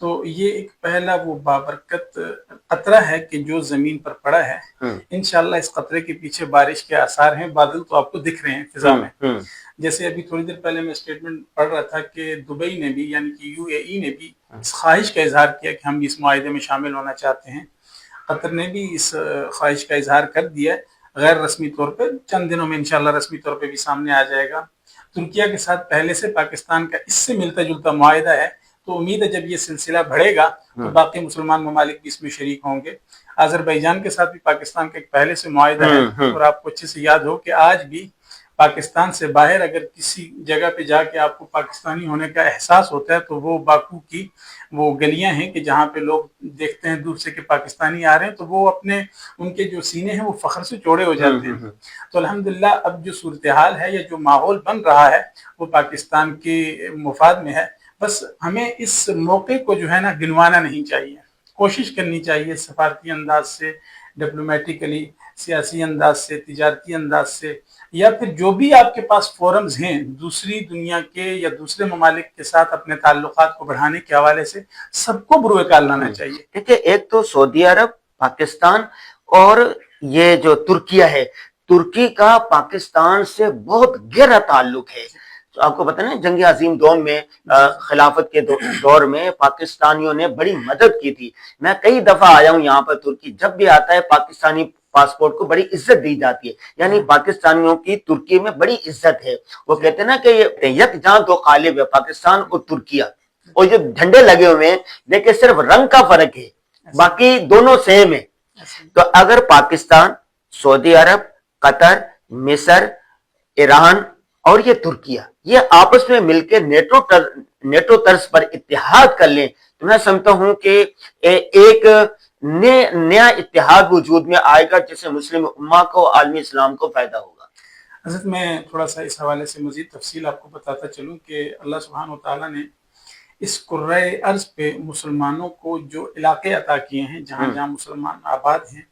تو یہ ایک پہلا وہ بابرکت قطرہ ہے کہ جو زمین پر پڑا ہے. انشاءاللہ اس قطرے کے پیچھے بارش کے آثار ہیں. بادل تو آپ کو دکھ رہے ہیں فضا میں. جیسے ابھی تھوڑی دیر پہلے میں اسٹیٹمنٹ پڑھ رہا تھا کہ دبئی نے بھی یعنی کہ UAE نے بھی اس خواہش کا اظہار کیا کہ ہم اس معاہدے میں شامل ہونا چاہتے ہیں. قطر نے بھی اس خواہش کا اظہار کر دیا ہے غیر رسمی طور پہ. چند دنوں میں انشاءاللہ رسمی طور پہ بھی سامنے آ جائے گا. ترکیہ کے ساتھ پہلے سے پاکستان کا اس سے ملتا جلتا معاہدہ ہے. تو امید ہے جب یہ سلسلہ بڑھے گا تو باقی مسلمان ممالک بھی اس میں شریک ہوں گے. آذربائیجان کے ساتھ بھی پاکستان کا ایک پہلے سے معاہدہ ہے. اور آپ کو اچھے سے یاد ہو کہ آج بھی پاکستان سے باہر اگر کسی جگہ پہ جا کے آپ کو پاکستانی ہونے کا احساس ہوتا ہے تو وہ باکو کی وہ گلیاں ہیں کہ جہاں پہ لوگ دیکھتے ہیں دور سے کہ پاکستانی آ رہے ہیں تو وہ اپنے ان کے جو سینے ہیں وہ فخر سے چوڑے ہو جاتے ہیں. تو الحمدللہ اب جو صورتحال ہے یا جو ماحول بن رہا ہے وہ پاکستان کے مفاد میں ہے. بس ہمیں اس موقع کو جو ہے نا گنوانا نہیں چاہیے. کوشش کرنی چاہیے سفارتی انداز سے, ڈپلومیٹیکلی, سیاسی انداز سے, تجارتی انداز سے, یا پھر جو بھی آپ کے پاس فورمز ہیں دوسری دنیا کے یا دوسرے ممالک کے ساتھ اپنے تعلقات کو بڑھانے کے حوالے سے, سب کو بروئے کار لانا چاہیے. دیکھیے ایک تو سعودی عرب, پاکستان اور یہ جو ترکیہ ہے, ترکی کا پاکستان سے بہت گہرا تعلق ہے. آپ کو پتہ نا جنگ عظیم دوم میں خلافت کے دور میں پاکستانیوں نے بڑی مدد کی تھی. میں کئی دفعہ آیا ہوں یہاں پر ترکی, جب بھی آتا ہے پاکستانی پاسپورٹ کو بڑی عزت دی جاتی ہے. یعنی پاکستانیوں کی ترکی میں بڑی عزت ہے. وہ کہتے ہیں نا کہ یک جہاں دو قالب ہے, پاکستان اور ترکیہ, اور جو جھنڈے لگے ہوئے ہیں دیکھیں صرف رنگ کا فرق ہے, باقی دونوں سیم ہے. تو اگر پاکستان, سعودی عرب, قطر, مصر, ایران اور یہ ترکیہ یہ آپس میں مل کے نیٹو طرز پر اتحاد کر لیں تو میں سمجھتا ہوں کہ ایک نیا اتحاد وجود میں آئے گا جس سے مسلم امہ کو, عالمی اسلام کو فائدہ ہوگا. حضرت میں تھوڑا سا اس حوالے سے مزید تفصیل آپ کو بتاتا چلوں کہ اللہ سبحانہ و تعالیٰ نے اس کرۂ ارض پہ مسلمانوں کو جو علاقے عطا کیے ہیں جہاں جہاں مسلمان آباد ہیں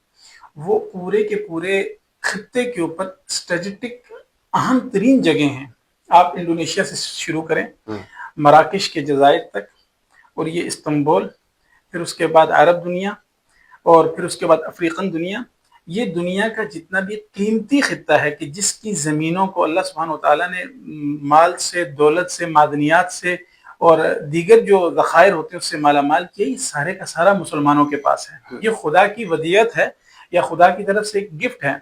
وہ پورے کے پورے خطے کے اوپر اسٹریٹجک اہم ترین جگہ ہیں. آپ انڈونیشیا سے شروع کریں, مراکش کے جزائر تک, اور یہ استنبول, پھر اس کے بعد عرب دنیا, اور پھر اس کے بعد افریقن دنیا. یہ دنیا کا جتنا بھی قیمتی خطہ ہے کہ جس کی زمینوں کو اللہ سبحانہ و تعالیٰ نے مال سے, دولت سے, معدنیات سے اور دیگر جو ذخائر ہوتے ہیں اس سے مالا مال کیا, یہ سارے کا سارا مسلمانوں کے پاس ہے. یہ خدا کی ودیعت ہے یا خدا کی طرف سے ایک گفٹ ہے.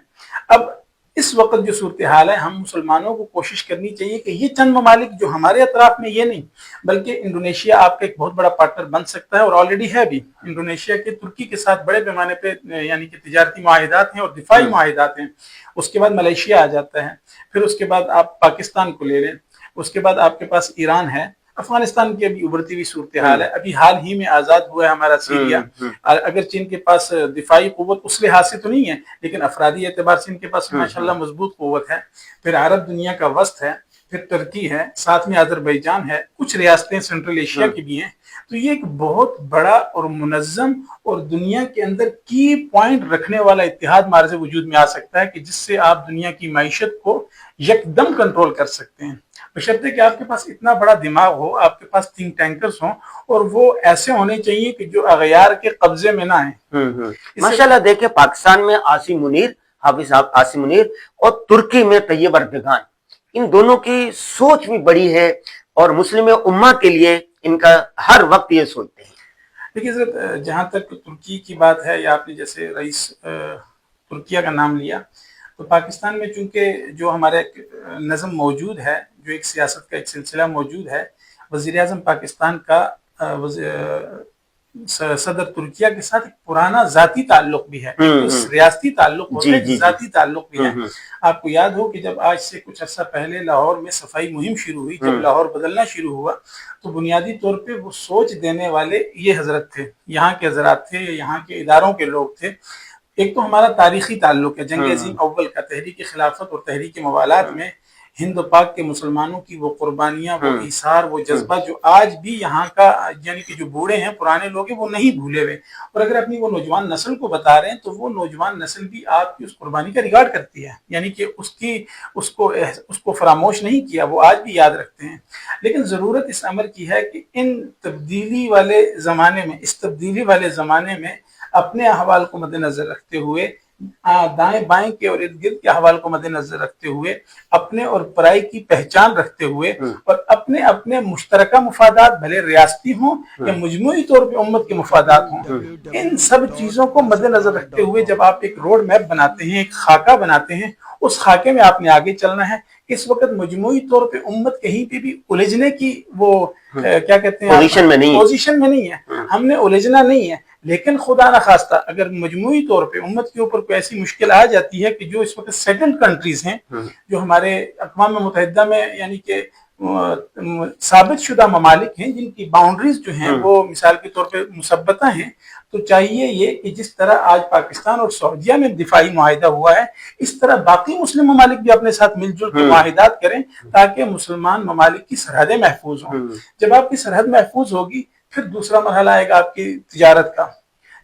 اب اس وقت جو صورتحال ہے ہم مسلمانوں کو کوشش کرنی چاہیے کہ یہ چند ممالک جو ہمارے اطراف میں, یہ نہیں بلکہ انڈونیشیا آپ کا ایک بہت بڑا پارٹنر بن سکتا ہے اور آلریڈی ہے بھی. انڈونیشیا کے ترکی کے ساتھ بڑے پیمانے پہ یعنی کہ تجارتی معاہدات ہیں اور دفاعی معاہدات ہیں. اس کے بعد ملیشیا آ جاتا ہے, پھر اس کے بعد آپ پاکستان کو لے لیں, اس کے بعد آپ کے پاس ایران ہے, افغانستان کی ابھی ابھرتی ہوئی صورتحال ہے, ابھی حال ہی میں آزاد ہوا ہے ہمارا سیریا. اگر چین کے پاس دفاعی قوت اس لحاظ سے تو نہیں ہے لیکن افرادی اعتبار سے ان کے پاس ماشاءاللہ مضبوط قوت ہے. پھر عرب دنیا کا وسط ہے, پھر ترکی ہے, ساتھ میں آذربائیجان ہے, کچھ ریاستیں سینٹرل ایشیا کی بھی ہیں. تو یہ ایک بہت بڑا اور منظم اور دنیا کے اندر کی پوائنٹ رکھنے والا اتحاد معرض وجود میں آ سکتا ہے کہ جس سے آپ دنیا کی معیشت کو یکدم کنٹرول کر سکتے ہیں, بشرطے کہ آپ کے پاس اتنا بڑا دماغ ہو, آپ کے پاس تھنک ٹینکرز ہوں, اور وہ ایسے ہونے چاہیے کہ جو اغیار کے قبضے میں نہ آئیں. ماشاءاللہ دیکھیں پاکستان میں عاصم منیر, حافظ عاصم منیر, اور ترکی میں طیب اردگان, ان دونوں کی سوچ بھی بڑی ہے اور مسلم امہ کے لیے ان کا ہر وقت یہ سوچتے ہیں. دیکھیے حضرت جہاں تک ترکی کی بات ہے یا آپ نے جیسے رئیس ترکیہ کا نام لیا, تو پاکستان میں چونکہ جو ہمارا ایک نظم موجود ہے, جو ایک سیاست کا ایک سلسلہ موجود ہے, وزیر اعظم پاکستان کا صدر ترکیہ کے ساتھ ایک پرانا ذاتی تعلق بھی ہے, ریاستی تعلق ہوتا ہے, ایک ذاتی تعلق بھی ہے. آپ کو یاد ہو کہ جب آج سے کچھ عرصہ پہلے لاہور میں صفائی مہم شروع ہوئی, جب لاہور بدلنا شروع ہوا تو بنیادی طور پہ وہ سوچ دینے والے یہ حضرت تھے, یہاں کے حضرات تھے, یہاں کے اداروں کے لوگ تھے. ایک تو ہمارا تاریخی تعلق ہے جنگ عظیم اول کا, تحریک خلافت اور تحریک موالات میں ہند و پاک کے مسلمانوں کی وہ قربانیاں، وہ ایثار، وہ جذبہ جو آج بھی یہاں کا یعنی کہ جو بوڑھے ہیں، پرانے لوگ ہیں، وہ نہیں بھولے ہوئے. اور اگر اپنی وہ نوجوان نسل کو بتا رہے ہیں تو وہ نوجوان نسل بھی آپ کی اس قربانی کا ریکارڈ کرتی ہے، یعنی کہ اس کو فراموش نہیں کیا، وہ آج بھی یاد رکھتے ہیں. لیکن ضرورت اس امر کی ہے کہ اس تبدیلی والے زمانے میں اپنے احوال کو مد نظر رکھتے ہوئے، دائیں بائیں کے اور ارد گرد کے احوال کو مد نظر رکھتے ہوئے، اپنے اور پرائی کی پہچان رکھتے ہوئے، اور اپنے مشترکہ مفادات بھلے ریاستی ہوں یا مجموعی طور پہ امت کے مفادات ہوں، ان سب چیزوں کو مد نظر رکھتے ہوئے جب آپ ایک روڈ میپ بناتے ہیں، ایک خاکہ بناتے ہیں، اس خاکے میں آپ نے آگے چلنا ہے. اس وقت مجموعی طور پہ امت کہیں پہ بھی الجھنے کی وہ کیا کہتے ہیں پوزیشن میں نہیں ہے. ہم نے الجھنا نہیں ہے، لیکن خدا نخواستہ اگر مجموعی طور پہ امت کے اوپر کوئی ایسی مشکل آ جاتی ہے کہ جو اس وقت سیٹلڈ کنٹریز ہیں، جو ہمارے اقوام متحدہ میں یعنی کہ ثابت شدہ ممالک ہیں، جن کی باؤنڈریز جو ہیں وہ مثال کے طور پہ مثبتہ ہیں، تو چاہیے یہ کہ جس طرح آج پاکستان اور سعودیہ میں دفاعی معاہدہ ہوا ہے، اس طرح باقی مسلم ممالک بھی اپنے ساتھ مل جل کے معاہدات کریں تاکہ مسلمان ممالک کی سرحدیں محفوظ ہوں. جب آپ کی سرحد محفوظ ہوگی، پھر دوسرا مرحلہ آئے گا آپ کی تجارت کا.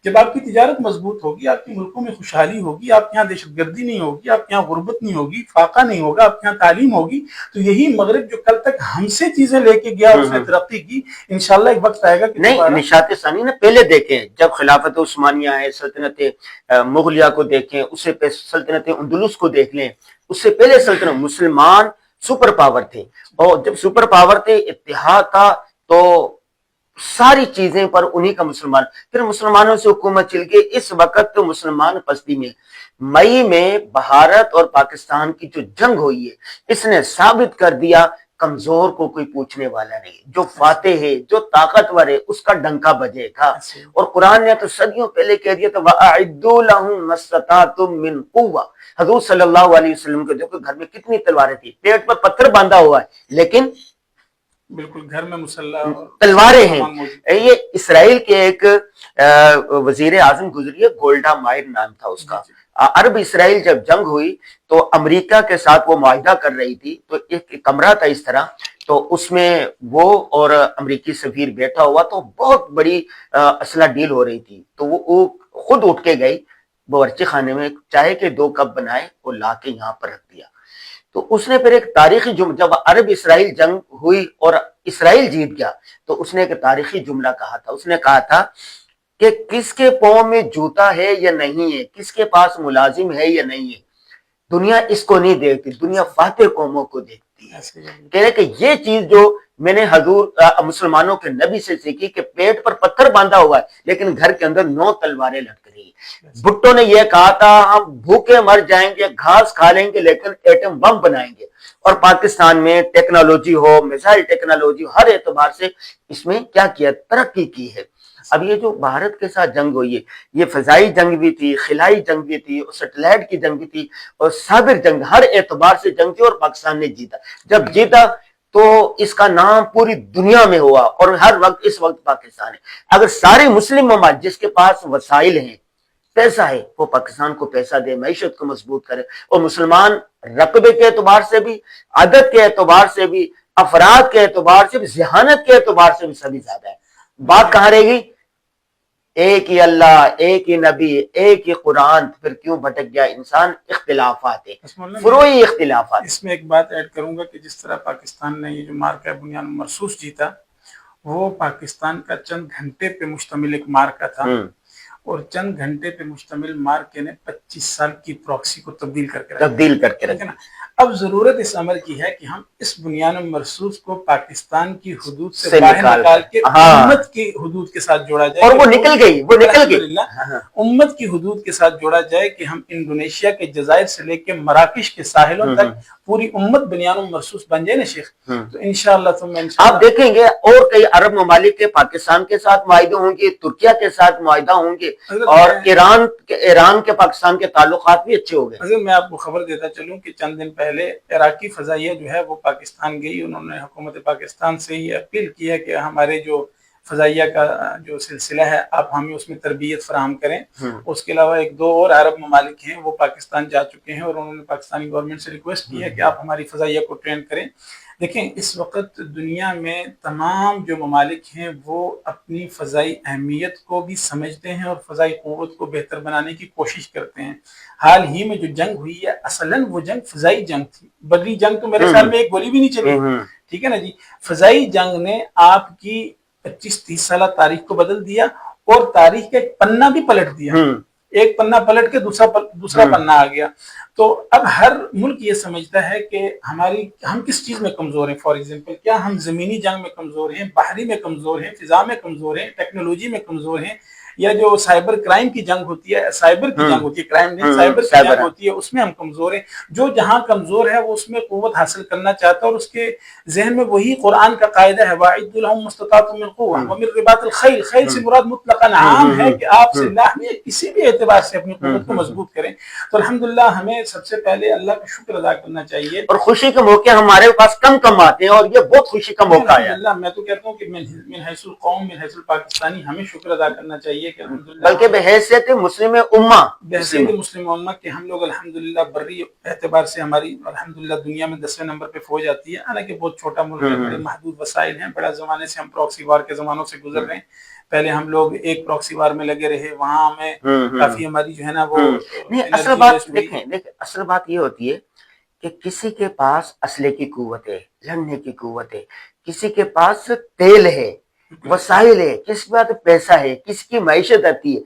جب آپ کی تجارت مضبوط ہوگی، آپ کے ملکوں میں خوشحالی ہوگی، آپ کے یہاں دہشت گردی نہیں ہوگی، آپ کے یہاں غربت نہیں ہوگی، فاقہ نہیں ہوگا، آپ کے یہاں تعلیم ہوگی، تو یہی مغرب جو کل تک ہم سے چیزیں لے کے گیا، اس نے ترقی کی، انشاءاللہ ایک وقت آئے گا کہ نہیں. نشاط ثانی نے پہلے دیکھیں، جب خلافت عثمانیہ ہے، سلطنت مغلیہ کو دیکھیں، اس سے سلطنت اندلس کو دیکھ لیں، اس سے پہلے سلطنت مسلمان سپر پاور تھے، اور جب سپر پاور تھے، اتحاد تھا، تو ساری چیزیں پر انہی کا مسلمان، پھر مسلمانوں سے حکومت چل گئی. اس وقت تو مسلمان پستی میں. مئی میں بھارت اور پاکستان کی جو جنگ ہوئی ہے، اس نے ثابت کر دیا کمزور کو کوئی پوچھنے والا نہیں، جو فاتح ہے، جو طاقتور ہے، اس کا ڈنکا بجے گا. اور قرآن نے تو صدیوں پہلے کہہ دیا تھا وَأَعِدُّوا لَهُم مَا اسْتَطَعْتُم مِّن قُوَّةٍ. حضور صلی اللہ علیہ وسلم کے دیکھو گھر میں کتنی تلواریں تھی، پیٹ پر پتھر باندھا ہوا ہے، لیکن بالکل گھر میں مسلح تلواریں ہیں. یہ اسرائیل کے ایک وزیر اعظم گزری ہے، گولڈا مائر نام تھا اس کا. عرب اسرائیل جب جنگ ہوئی تو امریکہ کے ساتھ وہ معاہدہ کر رہی تھی، تو ایک کمرہ تھا اس طرح، تو اس میں وہ اور امریکی سفیر بیٹھا ہوا، تو بہت بڑی اسلحہ ڈیل ہو رہی تھی. تو وہ خود اٹھ کے گئی باورچی خانے میں، چائے کے 2 کپ بنائے اور لا کے یہاں پر رکھ دیا. تو اس نے پھر ایک تاریخی جملہ، جب عرب اسرائیل جنگ ہوئی اور اسرائیل جیت گیا، تو اس نے ایک تاریخی جملہ کہا تھا. اس نے کہا تھا کہ کس کے پاؤں میں جوتا ہے یا نہیں ہے، کس کے پاس ملازم ہے یا نہیں ہے، دنیا اس کو نہیں دیکھتی، دنیا فاتح قوموں کو دیکھتی ہے. کہہ رہے کہ یہ چیز جو میں نے حضور مسلمانوں کے نبی سے سیکھی کہ پیٹ پر پتھر باندھا ہوا ہے، لیکن گھر کے اندر 9 تلواریں لٹک رہی ہیں. بھٹو نے یہ کہا تھا ہم بھوکے مر جائیں گے، گھاس کھا لیں گے، لیکن ایٹم بم بنائیں گے. اور پاکستان میں ٹیکنالوجی ہو، میزائل ٹیکنالوجی ہو، ہر اعتبار سے اس میں کیا کیا، ترقی کی ہے. اب یہ جو بھارت کے ساتھ جنگ ہوئی ہے، یہ فضائی جنگ بھی تھی، خلائی جنگ بھی تھی، اور سیٹلائٹ کی جنگ بھی تھی، اور سابق جنگ، ہر اعتبار سے جنگ تھی، اور پاکستان نے جیتا. جب جیتا تو اس کا نام پوری دنیا میں ہوا، اور ہر وقت اس وقت پاکستان ہے. اگر سارے مسلم ممالک جس کے پاس وسائل ہیں، پیسہ ہے، وہ پاکستان کو پیسہ دے، معیشت کو مضبوط کرے، اور مسلمان رقبے کے اعتبار سے بھی، عدد کے اعتبار سے بھی، افراد کے اعتبار سے بھی، ذہانت کے اعتبار سے بھی سبھی زیادہ ہے. بات کہاں رہے گی؟ ایک ہی اللہ، ایک ہی نبی، ایک ہی قرآن. پھر کیوں بھٹک گیا انسان؟ اختلافات ہے، فروعی اختلافات. اس میں ایک بات ایڈ کروں گا کہ جس طرح پاکستان نے یہ جو مارکہ بنیان مرصوص جیتا، وہ پاکستان کا چند گھنٹے پہ مشتمل ایک مارکہ تھا، اور چند گھنٹے پہ مشتمل مارکے نے 25 سال کی پراکسی کو تبدیل کر کے رکھا. اب ضرورت اس عمل کی ہے کہ ہم اس بنیان مرصوص کو پاکستان کی حدود سے باہر نکال کے امت کی حدود کے ساتھ جوڑا جائے، اور وہ نکل گئی. امت کی حدود کے ساتھ جوڑا جائے کہ ہم انڈونیشیا کے جزائر سے لے کے مراکش کے ساحلوں تک پوری امت بنیان مرصوص بن جائے نا شیخ. تو انشاءاللہ آپ دیکھیں گے اور کئی عرب ممالک کے پاکستان کے ساتھ معاہدے ہوں گے، ترکیہ کے ساتھ معاہدہ ہوں گے، اور ایران کے پاکستان کے تعلقات بھی اچھے ہو گئے. اگر میں آپ کو خبر دیتا چلوں کہ چند دن پہلے عراقی فضائیہ جو ہے وہ پاکستان گئی، انہوں نے حکومت پاکستان سے یہ اپیل کی ہے کہ ہمارے جو فضائیہ کا جو سلسلہ ہے آپ ہمیں اس میں تربیت فراہم کریں۔ اس کے علاوہ ایک دو اور عرب ممالک ہیں وہ پاکستان جا چکے ہیں اور انہوں نے پاکستانی گورنمنٹ سے ریکویسٹ کی ہے کہ آپ ہماری فضائیہ کو ٹرین کریں۔ دیکھیں اس وقت دنیا میں تمام جو ممالک ہیں وہ اپنی فضائی اہمیت کو بھی سمجھتے ہیں اور فضائی قوت کو بہتر بنانے کی کوشش کرتے ہیں۔ حال ہی میں جو جنگ ہوئی ہے اصلاً وہ جنگ فضائی جنگ تھی، بدری جنگ تو میرے خیال میں ایک گولی بھی نہیں چلی، ٹھیک ہے نا جی۔ فضائی جنگ نے آپ کی 25-30 سالہ تاریخ کو بدل دیا اور تاریخ کا ایک پنہ بھی پلٹ دیا، ایک پنہ پلٹ کے دوسرا پنہ آ گیا۔ تو اب ہر ملک یہ سمجھتا ہے کہ ہم کس چیز میں کمزور ہیں۔ فار ایگزامپل کیا ہم زمینی جنگ میں کمزور ہیں، بحری میں کمزور ہیں، فضا میں کمزور ہیں، ٹیکنالوجی میں کمزور ہیں، یا جو سائبر کرائم کی جنگ ہوتی ہے، سائبر کی جنگ ہوتی ہے، کرائم نہیں سائبر کی جنگ ہوتی ہے، اس میں ہم کمزور ہیں۔ جو جہاں کمزور ہے وہ اس میں قوت حاصل کرنا چاہتا ہے اور اس کے ذہن میں وہی قرآن کا قاعدہ ہے وَأَعِدُّوا لَهُم مَا اسْتَطَعْتُم مِّن قُوَّةٍ وَمِن رِّبَاطِ الْخَيْلِ، خیل سے مراد مطلقاً عام ہے کہ آپ سے لاہمی کسی بھی اعتبار سے اپنی قوت کو مضبوط کریں۔ تو الحمدللہ ہمیں سب سے پہلے اللہ کا شکر ادا کرنا چاہیے، اور خوشی کے موقع ہمارے پاس کم آتے ہیں اور یہ بہت خوشی کا موقع ہے۔ الحمدللہ میں تو کہتا ہوں کہ من حیث القوم من حیث الپاکستانی ہمیں شکر ادا کرنا چاہیے کہ الحمدللہ، بلکہ بحیثیت مسلم امہ، بحیثیت مسلم امہ کہ ہم لوگ الحمدللہ بری اعتبار سے ہماری الحمدللہ دنیا میں 10ویں نمبر پہ فوج آتی ہے، حالانکہ بہت چھوٹا ملک ہے، بڑے محدود وسائل ہیں، بڑا زمانے سے ہم پراکسی وار کے زمانوں سے گزر رہے ہیں۔ پہلے ہم لوگ ایک پراکسی وار میں لگے رہے، وہاں ہمیں کافی ہماری جو ہے نا وہ نہیں، اصل بات دیکھیں اصل بات یہ ہوتی ہے کہ کسی کے پاس اسلحے کی قوت ہے، لڑنے کی قوت ہے، کسی کے پاس تیل ہے، وسائل ہے، کسی کے پاس پیسہ ہے، کسی کی معیشت آتی ہے،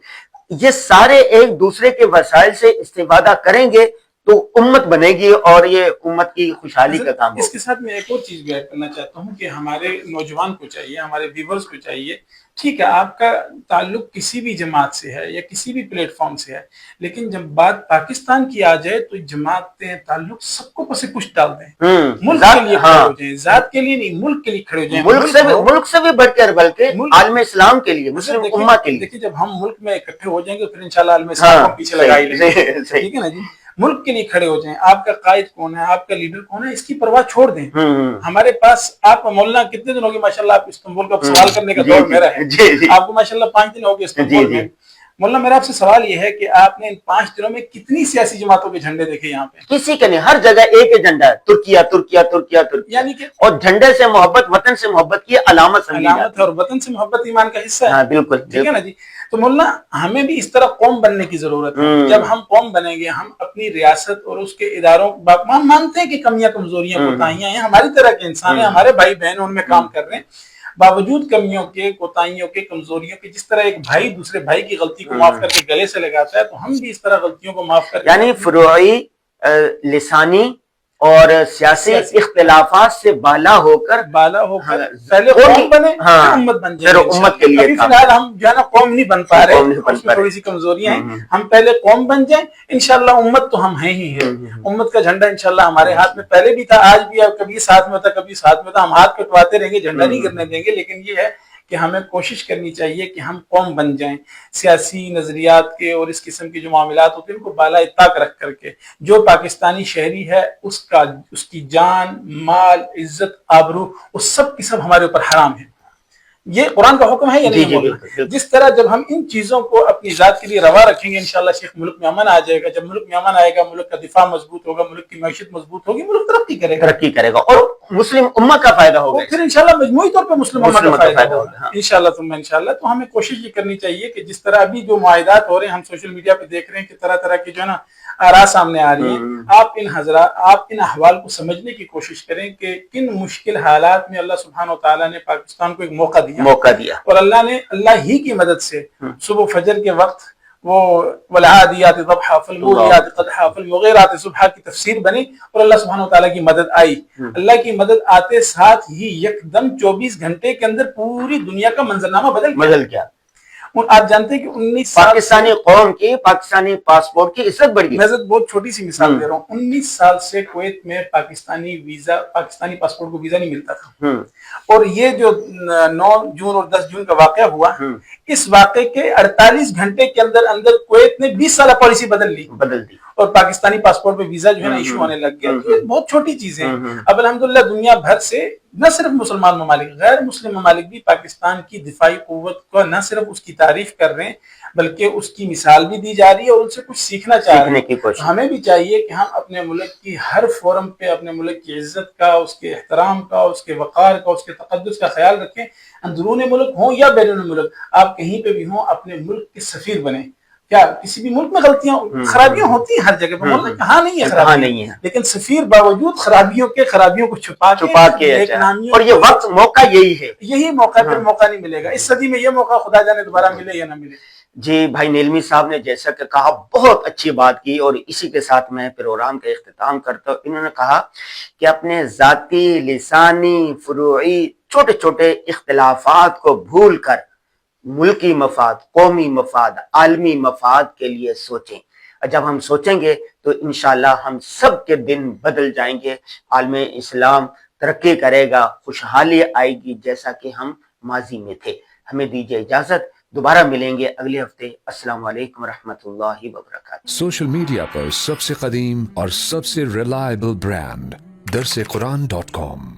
یہ سارے ایک دوسرے کے وسائل سے استفادہ کریں گے تو امت بنے گی اور یہ امت کی خوشحالی کا کام ہوگا۔ اس کے ساتھ میں ایک اور چیز بھی ایڈ کرنا چاہتا ہوں کہ ہمارے نوجوان کو چاہیے، ہمارے ویورز کو چاہیے، ٹھیک ہے آپ کا تعلق کسی بھی جماعت سے ہے یا کسی بھی پلیٹ فارم سے ہے، لیکن جب بات پاکستان کی آ جائے تو جماعتیں تعلق سب کو پس پشت ڈال دیں، ملک کے لیے کھڑے ہو جائیں، ذات کے لیے نہیں ملک کے لیے کھڑے ہو جائیں، ملک سے بھی بڑھ کر بلکہ عالم اسلام کے لیے، مسلم امہ کے لیے۔ دیکھیے جب ہم ملک میں اکٹھے ہو جائیں گے پھر انشاءاللہ عالم اسلام کو پیچھے لگا ہی لیں گے، ٹھیک ہے نا جی۔ ملک کے لیے کھڑے ہو جائیں، آپ کا قائد کون ہے، آپ کا لیڈر کون ہے، اس کی پرواہ چھوڑ دیں۔ ہمارے پاس آپ مولانا کتنے دن ہو گئے ماشاءاللہ آپ استنبول کا سوال کرنے کا دور میرا ہے، آپ کو ماشاءاللہ 5 دن ہو گئے استنبول میں۔ مولانا میرا آپ سے سوال یہ ہے کہ آپ نے ان 5 دنوں میں کتنی سیاسی جماعتوں کے جھنڈے دیکھے یہاں پہ؟ کسی کے نہیں، ہر جگہ ایک ایجنڈا ہے، ترکیہ ترکیہ ترکیہ ترکیہ، یعنی کہ اور جھنڈے سے محبت، وطن سے محبت کی علامت سمجھی جاتی ہے، اور وطن سے محبت ایمان کا حصہ ہے۔ ہاں بالکل، ٹھیک ہے نا جی۔ تو مولانا ہمیں بھی اس طرح قوم بننے کی ضرورت ہے، جب ہم قوم بنیں گے ہم اپنی ریاست اور اس کے اداروں، ہم مانتے ہیں کہ کمیاں کمزوریاں کوتاہیاں ہیں، ہماری طرح کے انسان ہیں، ہمارے بھائی بہن ان میں کام کر رہے ہیں، باوجود کمیوں کے، کوتاہیوں کے، کمزوریوں کے، جس طرح ایک بھائی دوسرے بھائی کی غلطی کو معاف کر کے گلے سے لگاتا ہے تو ہم بھی اس طرح غلطیوں کو معاف کر کے، یعنی فروعی، لسانی اور سیاسی اختلافات سے بالا ہو کر پہلے قوم بنے پھر امت بن جائے، امت کے لیے ابھی فی الحال ہم جو ہے نا قوم نہیں بن پا رہے، اس میں تھوڑی سی کمزوریاں ہیں، ہم پہلے قوم بن جائیں، انشاءاللہ امت تو ہم ہیں ہی ہیں، امت کا جھنڈا انشاءاللہ ہمارے ہاتھ میں پہلے بھی تھا، آج بھی ہے، کبھی ساتھ میں تھا کبھی ساتھ میں تھا، ہم ہاتھ کٹواتے رہیں گے، جھنڈا نہیں گرنے دیں گے، لیکن یہ ہے کہ ہمیں کوشش کرنی چاہیے کہ ہم قوم بن جائیں، سیاسی نظریات کے اور اس قسم کے جو معاملات ہوتے ہیں ان کو بالائے طاق رکھ کر کے، جو پاکستانی شہری ہے اس کی جان، مال، عزت، آبرو، وہ سب کی سب ہمارے اوپر حرام ہے۔ یہ قرآن کا حکم ہے یا نہیں مولانا؟ جس طرح جب ہم ان چیزوں کو اپنی ذات کے لیے روا رکھیں گے انشاءاللہ شیخ ملک میں امن آ جائے گا، جب ملک میں امن آئے گا ملک کا دفاع مضبوط ہوگا، ملک کی معیشت مضبوط ہوگی، ملک ترقی کرے گا اور مسلم امہ کا فائدہ ہوگا، پھر انشاءاللہ مجموعی طور پہ مسلم امہ کا فائدہ ہوگا انشاءاللہ ثم انشاءاللہ۔ تو ہمیں کوشش یہ کرنی چاہیے کہ جس طرح ابھی جو معاہدات ہو رہے ہیں، ہم سوشل میڈیا پہ دیکھ رہے ہیں کہ طرح طرح کی جو ہے نا آراء سامنے آ رہی ہیں، آپ ان احوال کو سمجھنے کی کوشش کریں کہ کن مشکل حالات میں اللہ سبحانہ و تعالیٰ نے پاکستان کو ایک موقع دیا، اور اللہ ہی کی مدد سے صبح فجر کے وقت وہ والعادیات ضبحا فالموریات قدحا فالمغیرات صبحا کی تفسیر بنی اور اللہ سبحانہ و تعالیٰ کی مدد آئی۔ اللہ کی مدد آتے ساتھ ہی یکدم 24 گھنٹے کے اندر پوری دنیا کا منظرنامہ بدل گیا۔ آپ جانتے ہیں کہ 19 سال پاکستانی قوم کی، پاکستانی پاسپورٹ کی عزت بڑھ گئی۔ میں بہت چھوٹی سی مثال دے رہا ہوں، 19 سال سے کویت میں پاکستانی پاسپورٹ کو ویزا نہیں ملتا تھا، اور یہ جو 9 جون اور 10 جون کا واقعہ ہوا، اس واقعے کے 48 گھنٹے کے اندر کویت نے 20 سالہ پالیسی بدل دی اور پاکستانی پاسپورٹ پہ ویزا جو ہے نا ایشو ہونے لگ گیا۔ یہ بہت چھوٹی چیز ہے۔ اب الحمدللہ دنیا بھر سے نہ صرف مسلمان ممالک، غیر مسلم ممالک بھی پاکستان کی دفاعی قوت کو نہ صرف اس کی تعریف کر رہے ہیں بلکہ اس کی مثال بھی دی جا رہی ہے اور ان سے کچھ سیکھنا چاہ رہے ہیں۔ ہمیں بھی چاہیے کہ ہم اپنے ملک کی ہر فورم پہ اپنے ملک کی عزت کا، اس کے احترام کا، اس کے وقار کا، اس کے تقدس کا خیال رکھیں۔ اندرون ملک ہوں یا بیرون ملک، آپ کہیں پہ بھی ہوں اپنے ملک کے سفیر بنیں۔ کیا کسی بھی ملک میں غلطیاں خرابیاں ہوتی ہیں ہر جگہ پہ، ملک کہاں نہیں ہے خرابیاں، لیکن سفیر باوجود خرابیوں کو چھپا کے اور یہ وقت موقع یہی موقع، پھر موقع نہیں ملے گا اس صدی میں، یہ موقع خدا جانے دوبارہ ملے یا نہ ملے۔ جی بھائی نیلمی صاحب نے جیسا کہ کہا بہت اچھی بات کی، اور اسی کے ساتھ میں پروگرام کا اختتام کرتا ہوں۔ انہوں نے کہا کہ اپنے ذاتی، لسانی، فروعی چھوٹے چھوٹے اختلافات کو بھول کر ملکی مفاد، قومی مفاد، عالمی مفاد کے لیے سوچیں۔ جب ہم سوچیں گے تو انشاءاللہ ہم سب کے دن بدل جائیں گے، عالم اسلام ترقی کرے گا، خوشحالی آئے گی جیسا کہ ہم ماضی میں تھے۔ ہمیں دیجیے اجازت، دوبارہ ملیں گے اگلے ہفتے۔ السلام علیکم ورحمۃ اللہ وبرکاتہ۔ سوشل میڈیا پر سب سے قدیم اور سب سے ریلائبل برانڈ درسقرآن.com